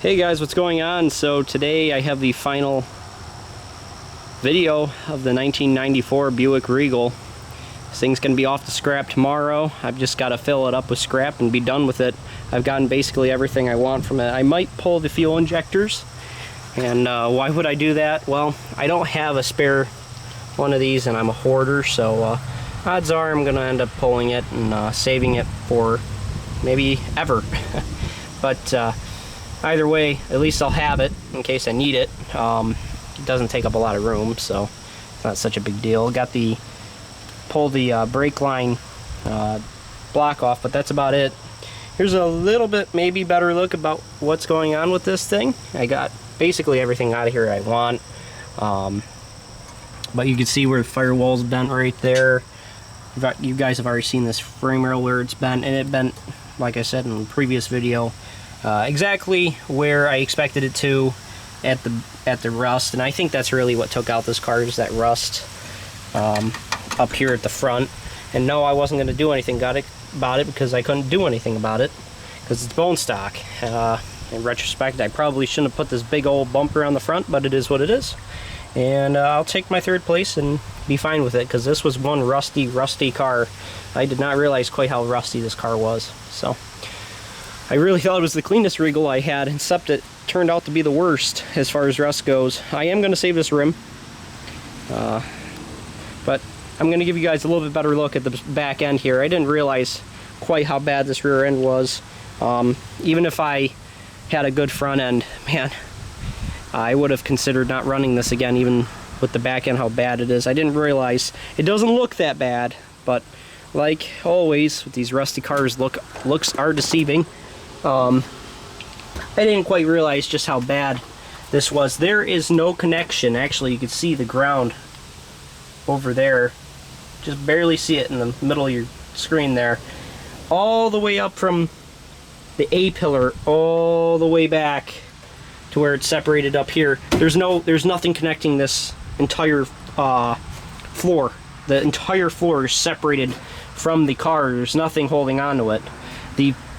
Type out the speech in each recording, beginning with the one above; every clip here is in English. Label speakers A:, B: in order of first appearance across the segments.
A: Hey guys, what's going on? So today I have the final video of the 1994 Buick Regal. This thing's going to be off the scrap tomorrow. I've just got to fill it up with scrap and be done with it. I've gotten basically everything I want from it. I might pull the fuel injectors. And why would I do that? Well, I don't have a spare one of these and I'm a hoarder, so odds are I'm going to end up pulling it and saving it for maybe ever. But either way, at least I'll have it in case I need it. It doesn't take up a lot of room, so it's not such a big deal. Got the pull the brake line block off, but that's about it. Here's a little bit maybe better look about what's going on with this thing. I got basically everything out of here I want, but you can see where the firewall's bent right there. You guys have already seen this frame rail where it's bent, and it bent, like I said in the previous video, exactly where I expected it to at the rust, and I think that's really what took out this car, is that rust up here at the front. And no, I wasn't going to do anything about it because I couldn't do anything about it because it's bone stock. In retrospect, I probably shouldn't have put this big old bumper on the front, but it is what it is. And I'll take my third place and be fine with it, because this was one rusty car. I did not realize quite how rusty this car was. So I really thought it was the cleanest Regal I had, except it turned out to be the worst as far as rust goes. I am going to save this rim, but I'm going to give you guys a little bit better look at the back end here. I didn't realize quite how bad this rear end was. Even if I had a good front end, man, I would have considered not running this again, even with the back end how bad it is. I didn't realize it doesn't look that bad, but like always with these rusty cars, looks are deceiving. I didn't quite realize just how bad this was. There is no connection. Actually, you can see the ground over there. Just barely see it in the middle of your screen there. All the way up from the A-pillar all the way back to where it's separated up here. There's nothing connecting this entire floor. The entire floor is separated from the car. There's nothing holding on to it.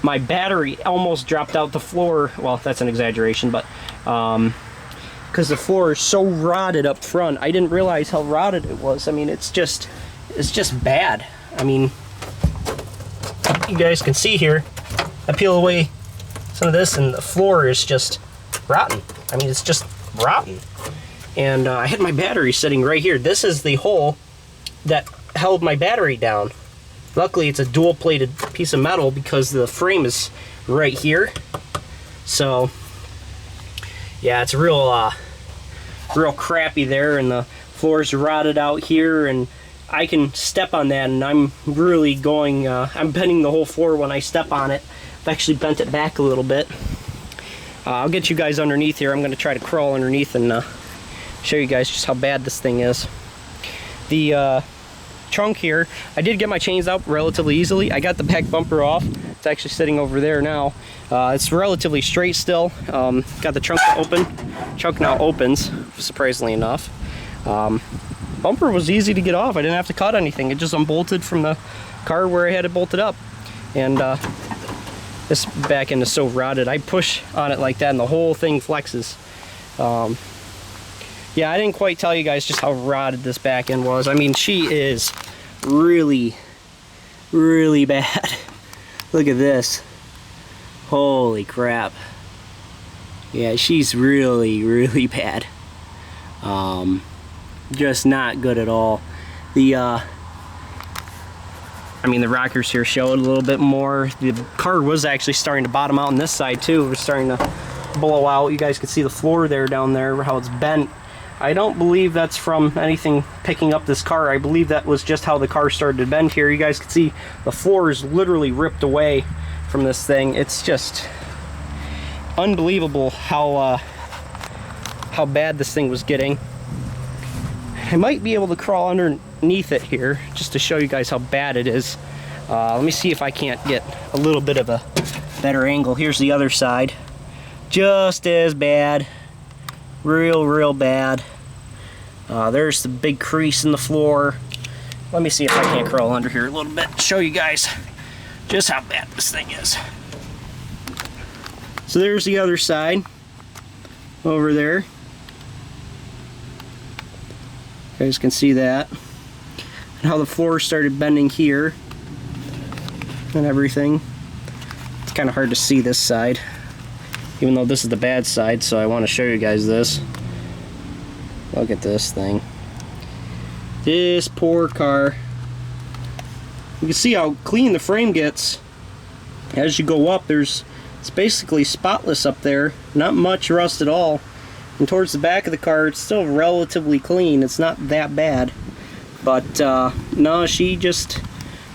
A: My battery almost dropped out the floor. Well, that's an exaggeration, but because the floor is so rotted up front, I didn't realize how rotted it was. I mean, it's just bad. I mean, you guys can see here, I peel away some of this and the floor is just rotten. I mean, it's just rotten. And I had my battery sitting right here. This is the hole that held my battery down. Luckily, it's a dual-plated piece of metal because the frame is right here. So, yeah, it's real crappy there, and the floor's rotted out here, and I can step on that, and I'm really going, I'm bending the whole floor when I step on it. I've actually bent it back a little bit. I'll get you guys underneath here. I'm going to try to crawl underneath and show you guys just how bad this thing is. The trunk here, I did get my chains out relatively easily. I got the back bumper off. It's actually sitting over there now. It's relatively straight still. Got the trunk open. Trunk now opens, surprisingly enough. Bumper was easy to get off. I didn't have to cut anything. It just unbolted from the car where I had it bolted up. And this back end is so rotted. I push on it like that and the whole thing flexes. Yeah, I didn't quite tell you guys just how rotted this back end was. I mean, she is really, really bad. Look at this. Holy crap. Yeah, she's really, really bad. Just not good at all. The rockers here showed a little bit more. The car was actually starting to bottom out on this side too. It was starting to blow out. You guys can see the floor there down there, how it's bent. I don't believe that's from anything picking up this car. I believe that was just how the car started to bend here. You guys can see the floor is literally ripped away from this thing. It's just unbelievable how bad this thing was getting. I might be able to crawl underneath it here just to show you guys how bad it is. Let me see if I can't get a little bit of a better angle. Here's the other side. Just as bad. Real bad. There's the big crease in the floor. Let me see if I can't crawl under here a little bit, show you guys just how bad this thing is. So there's the other side over there. You guys can see that. And how the floor started bending here and everything. It's kind of hard to see this side, even though this is the bad side, so I want to show you guys this. Look at this thing. This poor car. You can see how clean the frame gets. As you go up, it's basically spotless up there. Not much rust at all. And towards the back of the car, it's still relatively clean. It's not that bad. But no, she just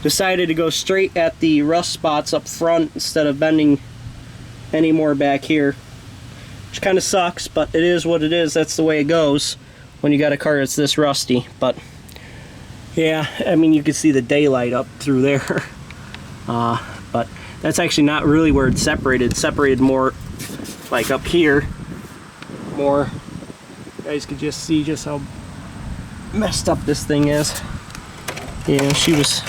A: decided to go straight at the rust spots up front instead of bending any more back here. Which kind of sucks, but it is what it is. That's the way it goes when you got a car that's this rusty. But yeah, I mean, you can see the daylight up through there. But that's actually not really where it's separated. It's separated more like up here. More. You guys can just see just how messed up this thing is. Yeah, she's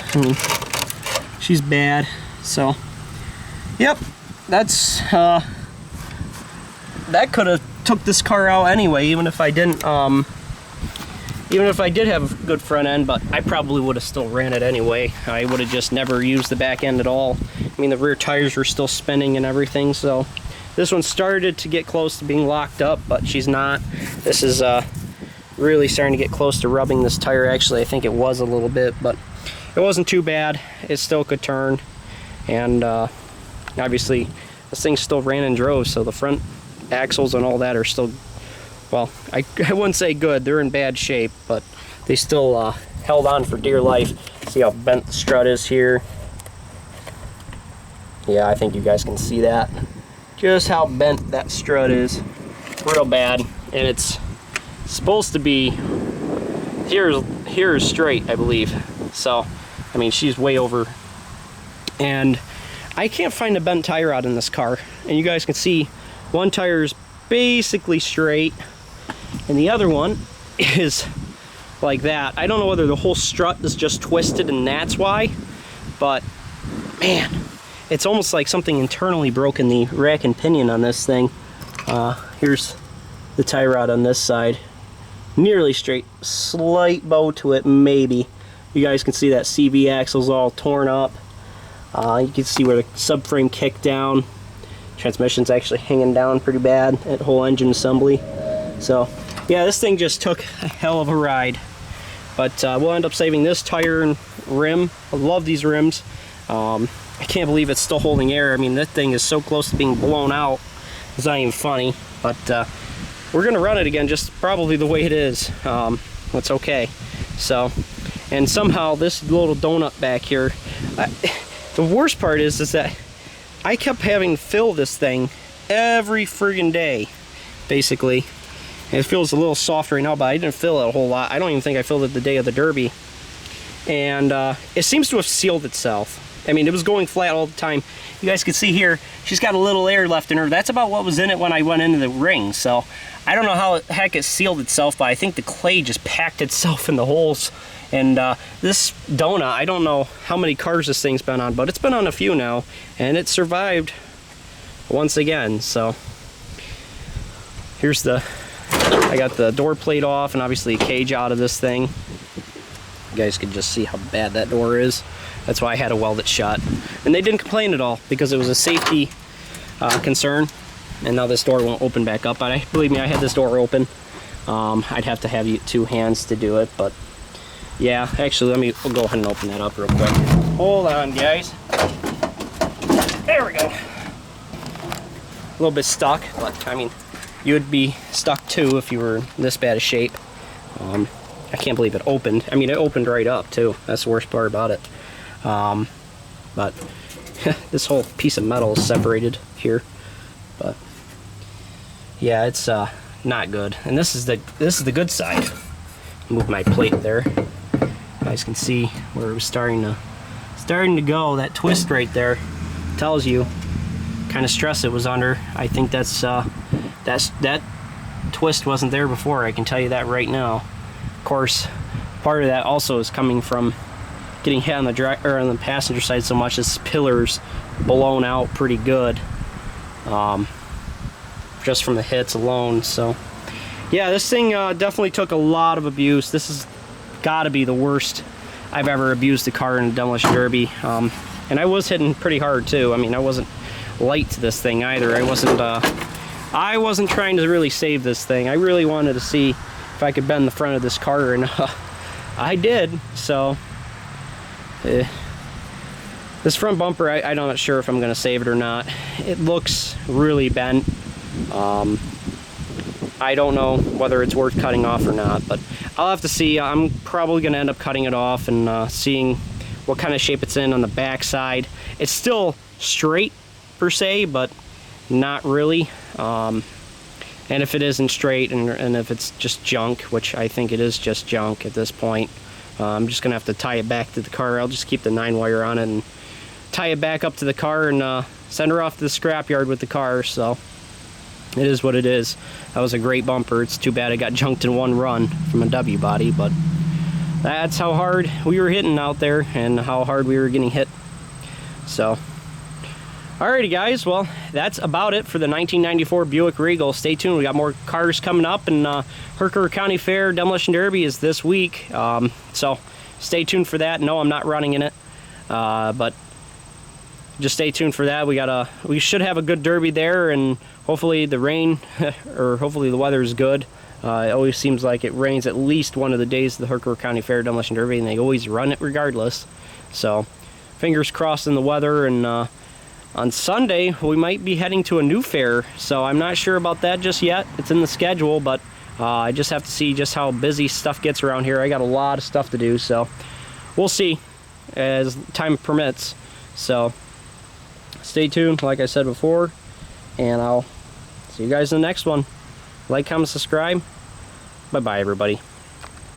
A: bad. So, yep, that's, that could have took this car out anyway, even if I didn't, even if I did have a good front end, but I probably would have still ran it anyway. I would have just never used the back end at all. I mean, the rear tires were still spinning and everything, so this one started to get close to being locked up, but she's not. This is really starting to get close to rubbing this tire. Actually, I think it was a little bit, but it wasn't too bad. It still could turn, and obviously this thing still ran and drove, so the front axles and all that are still, well, I wouldn't say good. They're in bad shape, but they still held on for dear life. See how bent the strut is here? Yeah, I think you guys can see that. Just how bent that strut is. Real bad. And it's supposed to be, here is straight, I believe. So, I mean, she's way over. And I can't find a bent tie rod in this car. And you guys can see one tire is basically straight, and the other one is like that. I don't know whether the whole strut is just twisted and that's why, but man, it's almost like something internally broke in the rack and pinion on this thing. Here's the tie rod on this side. Nearly straight, slight bow to it, maybe. You guys can see that CV axle's all torn up. You can see where the subframe kicked down. Transmission's actually hanging down pretty bad at whole engine assembly. So yeah, this thing just took a hell of a ride. But we'll end up saving this tire and rim. I love these rims. I can't believe it's still holding air. I mean, that thing is so close to being blown out. It's not even funny. But we're gonna run it again, just probably the way it is. It's okay. So, and somehow this little donut back here, the worst part is that I kept having to fill this thing every friggin' day, basically. And it feels a little soft right now, but I didn't fill it a whole lot. I don't even think I filled it the day of the Derby. And it seems to have sealed itself. I mean, it was going flat all the time. You guys can see here, she's got a little air left in her. That's about what was in it when I went into the ring. So I don't know how the heck it sealed itself, but I think the clay just packed itself in the holes. And this donut, I don't know how many cars this thing's been on, but it's been on a few now, and it survived once again. So here's I got the door plate off and obviously a cage out of this thing. You guys can just see how bad that door is. That's why I had to weld it shut. And they didn't complain at all because it was a safety concern. And now this door won't open back up. But believe me, I had this door open. I'd have to have 2 hands to do it, but yeah, actually, we'll go ahead and open that up real quick. Hold on, guys. There we go. A little bit stuck, but I mean, you would be stuck too if you were in this bad a shape. I can't believe it opened. I mean, it opened right up too. That's the worst part about it. But this whole piece of metal is separated here. But yeah, it's not good. And this is the good side. Move my plate there. You guys can see where it was starting to go. That twist right there tells you kind of stress it was under. I think that twist wasn't there before. I can tell you that right now. Of course, part of that also is coming from getting hit on the passenger side so much. This pillar's blown out pretty good. just from the hits alone. So yeah, this thing definitely took a lot of abuse. This has got to be the worst I've ever abused a car in a demolition derby. And I was hitting pretty hard too. I mean, I wasn't light to this thing either. I wasn't trying to really save this thing. I really wanted to see if I could bend the front of this car, and I did. So this front bumper, I'm not sure if I'm going to save it or not. It looks really bent. I don't know whether it's worth cutting off or not, but I'll have to see. I'm probably going to end up cutting it off and seeing what kind of shape it's in on the back side. It's still straight per se, but not really. And if it isn't straight, and if it's just junk, which I think it is just junk at this point, I'm just gonna have to tie it back to the car. I'll just keep the 9-wire on it and tie it back up to the car and send her off to the scrapyard with the car. So it is what it is. That was a great bumper. It's too bad it got junked in one run from a W body, but that's how hard we were hitting out there and how hard we were getting hit. So alrighty guys, well, that's about it for the 1994 Buick Regal. Stay tuned, we got more cars coming up, and Herkimer County Fair Demolition Derby is this week. So stay tuned for that. No, I'm not running in it, but just stay tuned for that. We should have a good derby there, and hopefully the rain, or hopefully the weather is good. It always seems like it rains at least one of the days of the Herkimer County Fair Demolition Derby, and they always run it regardless. So fingers crossed in the weather. And on Sunday we might be heading to a new fair, so I'm not sure about that just yet. It's in the schedule, but I just have to see just how busy stuff gets around here. I got a lot of stuff to do, so we'll see as time permits. So stay tuned, like I said before, and I'll see you guys in the next one. Like, comment, subscribe. Bye-bye, everybody.